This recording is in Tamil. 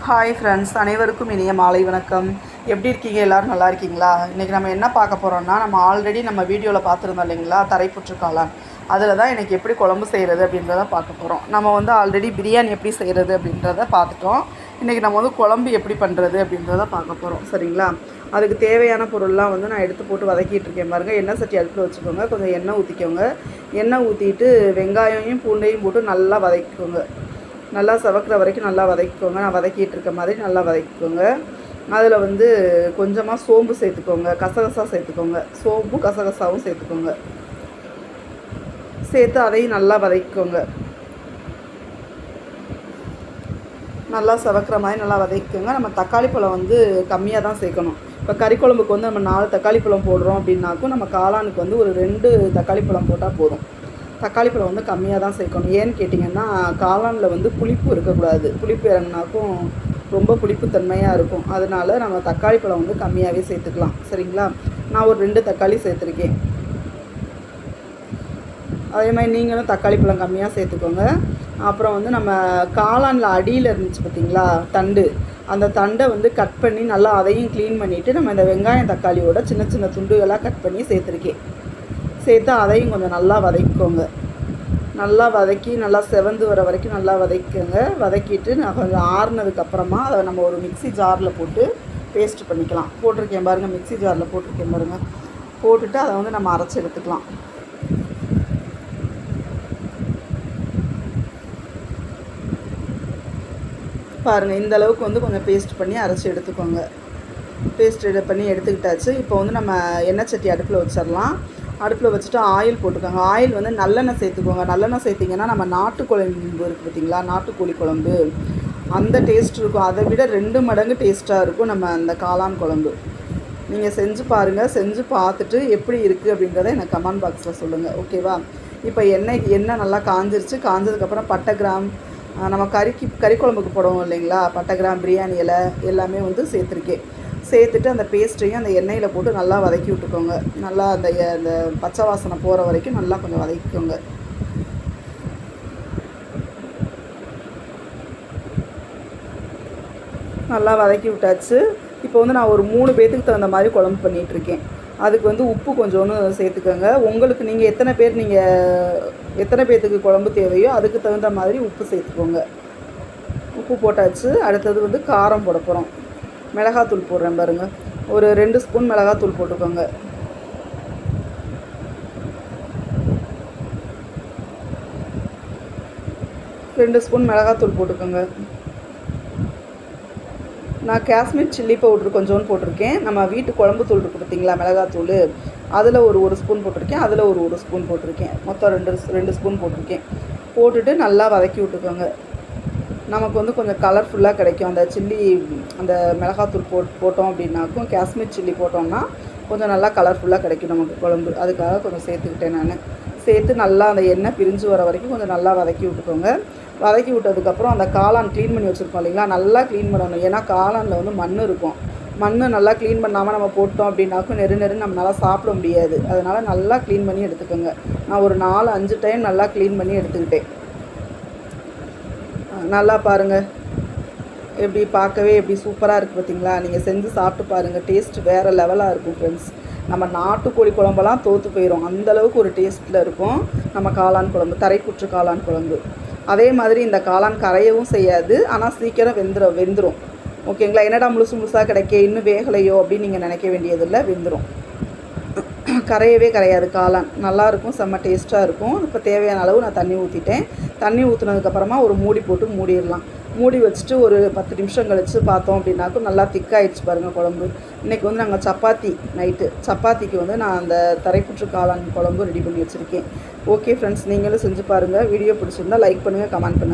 ஹாய் ஃப்ரெண்ட்ஸ், அனைவருக்கும் இனிய மாலை வணக்கம். எப்படி இருக்கீங்க? எல்லோரும் நல்லா இருக்கீங்களா? இன்றைக்கி நம்ம என்ன பார்க்க போகிறோம்னா, நம்ம ஆல்ரெடி நம்ம வீடியோவில் பார்த்துருந்தோம் இல்லைங்களா, தரைப்புற்று காளான். அதில் தான் எனக்கு எப்படி குழம்பு செய்கிறது அப்படின்றத பார்க்க போகிறோம். நம்ம ஆல்ரெடி பிரியாணி எப்படி செய்கிறது அப்படின்றத பார்த்துட்டோம். இன்றைக்கி நம்ம குழம்பு எப்படி பண்ணுறது அப்படின்றத பார்க்க போகிறோம். சரிங்களா? அதுக்கு தேவையான பொருள்லாம் நான் எடுத்து போட்டு வதக்கிட்டு இருக்கேன் பாருங்கள். எண்ணெய் சட்டி அடுப்பில் வச்சுக்கோங்க. கொஞ்சம் எண்ணெய் ஊற்றிக்கோங்க. எண்ணெய் ஊற்றிட்டு வெங்காயமும் பூண்டையும் போட்டு நல்லா வதக்கிக்கோங்க. நல்லா சவக்கிற வரைக்கும் நல்லா வதக்கிக்கோங்க. நான் வதக்கிட்டு இருக்க மாதிரி நல்லா வதக்கிக்கோங்க. அதில் கொஞ்சமாக சோம்பு சேர்த்துக்கோங்க, கசகசா சேர்த்துக்கோங்க. சோம்பு கசகசாவும் சேர்த்துக்கோங்க. சேர்த்து அதையும் நல்லா வதக்கிக்கோங்க. நல்லா சவக்கிற மாதிரி நல்லா வதக்கிக்கோங்க. நம்ம தக்காளி பழம் கம்மியாக தான் சேர்க்கணும். இப்போ கறி குழம்புக்கு நம்ம 4 தக்காளி பழம் போடுறோம் அப்படின்னாக்கும் நம்ம காளானுக்கு ஒரு 2 தக்காளி பழம் போட்டால் போதும். தக்காளி பழம் கம்மியாக தான் சேர்க்கணும். ஏன்னு கேட்டிங்கன்னா, காளானில் புளிப்பு இருக்கக்கூடாது. புளிப்பு இறங்கினாக்கும் ரொம்ப புளிப்புத்தன்மையாக இருக்கும். அதனால் நம்ம தக்காளி பழம் கம்மியாகவே சேர்த்துக்கலாம். சரிங்களா? நான் ஒரு 2 தக்காளி சேர்த்துருக்கேன். அதே மாதிரி நீங்களும் தக்காளி பழம் கம்மியாக சேர்த்துக்கோங்க. அப்புறம் நம்ம காளானில் அடியில் இருந்துச்சு பார்த்திங்களா தண்டு, அந்த தண்டை கட் பண்ணி நல்லா அதையும் க்ளீன் பண்ணிவிட்டு நம்ம இந்த வெங்காயம் தக்காளியோட சின்ன சின்ன துண்டுகளாக கட் பண்ணி சேர்த்துருக்கேன். சேர்த்து அதையும் கொஞ்சம் நல்லா வதக்கிக்கோங்க. நல்லா வதக்கி நல்லா செவந்து வர வரைக்கும் நல்லா வதக்கிக்கோங்க. வதக்கிட்டு நான் கொஞ்சம் ஆறுனதுக்கப்புறமா அதை நம்ம ஒரு மிக்ஸி ஜாரில் போட்டு பேஸ்ட் பண்ணிக்கலாம். போட்டிருக்கேன் பாருங்கள், மிக்ஸி ஜாரில் போட்டிருக்கேன் பாருங்கள். போட்டுட்டு அதை நம்ம அரைச்சி எடுத்துக்கலாம். பாருங்கள், இந்த அளவுக்கு கொஞ்சம் பேஸ்ட் பண்ணி அரைச்சி எடுத்துக்கோங்க. பேஸ்ட் பண்ணி எடுத்துக்கிட்டாச்சு. இப்போ நம்ம எண்ணெய் சட்டி அடுப்பில் வச்சிடலாம். அடுப்பில் வச்சுட்டு ஆயில் போட்டுக்கோங்க. ஆயில் நல்லெண்ணெய் சேர்த்துக்கோங்க. நல்லெண்ணெய் சேர்த்திங்கன்னா நம்ம நாட்டு குழம்பு இருக்குது பார்த்திங்களா, நாட்டுக்கோழி குழம்பு, அந்த டேஸ்ட் இருக்கும். அதை விட 2 மடங்கு டேஸ்ட்டாக இருக்கும் நம்ம அந்த காளான் குழம்பு. நீங்கள் செஞ்சு பாருங்கள். செஞ்சு பார்த்துட்டு எப்படி இருக்குது அப்படின்றத எனக்கு கமெண்ட் பாக்ஸில் சொல்லுங்கள். ஓகேவா? இப்போ எண்ணெய் நல்லா காஞ்சிருச்சு. காஞ்சதுக்கப்புறம் பட்டை, கிராம், நம்ம கறி குழம்புக்கு போடுவோம் இல்லைங்களா, பட்டை, கிராம், பிரியாணி இலை எல்லாமே சேர்த்துருக்கேன். சேர்த்துட்டு அந்த பேஸ்ட்டையும் அந்த எண்ணெயில் போட்டு நல்லா வதக்கி விட்டுக்கோங்க. நல்லா அந்த பச்சை வாசனை போகிற வரைக்கும் நல்லா கொஞ்சம் வதக்கிக்கோங்க. நல்லா வதக்கி விட்டாச்சு. இப்போ நான் ஒரு 3 பேத்துக்கு தகுந்த மாதிரி குழம்பு பண்ணிகிட்ருக்கேன். அதுக்கு உப்பு கொஞ்சோன்னு சேர்த்துக்கோங்க. உங்களுக்கு நீங்கள் எத்தனை பேர்த்துக்கு குழம்பு தேவையோ அதுக்கு தகுந்த மாதிரி உப்பு சேர்த்துக்கோங்க. உப்பு போட்டாச்சு. அடுத்தது காரம் போட போகிறோம். மிளகாத்தூள் போடுறேன் பாருங்கள். ஒரு 2 ஸ்பூன் மிளகாத்தூள் போட்டுக்கோங்க. மிளகாத்தூள் போட்டுக்கோங்க. நான் காஷ்மீர் சில்லி பவுட்ரு கொஞ்சோன்னு போட்டிருக்கேன். நம்ம வீட்டு குழம்பு தூள் இருக்குது பார்த்திங்களா, மிளகாத்தூள், அதில் ஒரு ஸ்பூன் போட்டிருக்கேன். அதில் ஒரு ஸ்பூன் போட்டிருக்கேன். மொத்தம் 2 ஸ்பூன் போட்டிருக்கேன். போட்டுட்டு நல்லா வதக்கி விட்டுக்கோங்க. நமக்கு கொஞ்சம் கலர்ஃபுல்லாக கிடைக்கும். அந்த சில்லி, அந்த மிளகாத்தூள் போட்டோம் அப்படின்னாக்கும், காஷ்மீர் சில்லி போட்டோம்னா கொஞ்சம் நல்லா கலர்ஃபுல்லாக கிடைக்கும் நமக்கு குழம்பு. அதுக்காக கொஞ்சம் சேர்த்துக்கிட்டேன் நான். சேர்த்து நல்லா அந்த எண்ணெய் பிரிஞ்சு வர வரைக்கும் கொஞ்சம் நல்லா வதக்கி விட்டுக்கோங்க. வதக்கி விட்டதுக்கப்புறம் அந்த காளான் க்ளீன் பண்ணி வச்சுருக்கோம் இல்லைங்களா, நல்லா க்ளீன் பண்ணணும். ஏன்னா காளானில் மண் இருக்கும். மண் நல்லா க்ளீன் பண்ணாமல் நம்ம போட்டோம் அப்படின்னாக்கும் நெருன்னு நம்மளால் சாப்பிட முடியாது. அதனால் நல்லா க்ளீன் பண்ணி எடுத்துக்கோங்க. நான் ஒரு 4-5 டைம் நல்லா க்ளீன் பண்ணி எடுத்துக்கிட்டேன். நல்லா பாருங்கள், எப்படி பார்க்கவே எப்படி சூப்பராக இருக்குது பார்த்திங்களா. நீங்கள் செஞ்சு சாப்பிட்டு பாருங்கள். டேஸ்ட் வேறு லெவலாக இருக்கும் ஃப்ரெண்ட்ஸ். நம்ம நாட்டுக்கோழி குழம்பெல்லாம் தோற்று போயிடும், அந்தளவுக்கு ஒரு டேஸ்ட்டில் இருக்கும் நம்ம காளான் குழம்பு, தரைப்புற்று காளான் குழம்பு. அதே மாதிரி இந்த காளான் கரையவும் செய்யாது, ஆனால் சீக்கிரம் வெந்துடும். ஓகேங்களா? என்னடா முழுசாக கிடைக்க இன்னும் வேகலையோ அப்படின்னு நீங்கள் நினைக்க வேண்டியதில்லை, வெந்துடும். கரையவே கரையாது காளான். நல்லாயிருக்கும், செம்ம டேஸ்ட்டாக இருக்கும். இப்போ தேவையான அளவு நான் தண்ணி ஊற்றிட்டேன். தண்ணி ஊற்றுனதுக்கப்புறமா ஒரு மூடி போட்டு மூடிடலாம். மூடி வச்சுட்டு ஒரு 10 நிமிஷம் கழித்து பார்த்தோம் அப்படின்னாக்கும் நல்லா திக்காகிடுச்சு பாருங்கள் குழம்பு. இன்றைக்கி நாங்கள் நைட்டு சப்பாத்திக்கு நான் அந்த தரைப்புற்று காளான் குழம்பு ரெடி பண்ணி வச்சுருக்கேன். ஓகே ஃப்ரெண்ட்ஸ், நீங்களும் செஞ்சு பாருங்கள். வீடியோ பிடிச்சிருந்தால் லைக் பண்ணுங்கள், கமெண்ட் பண்ணுங்கள்.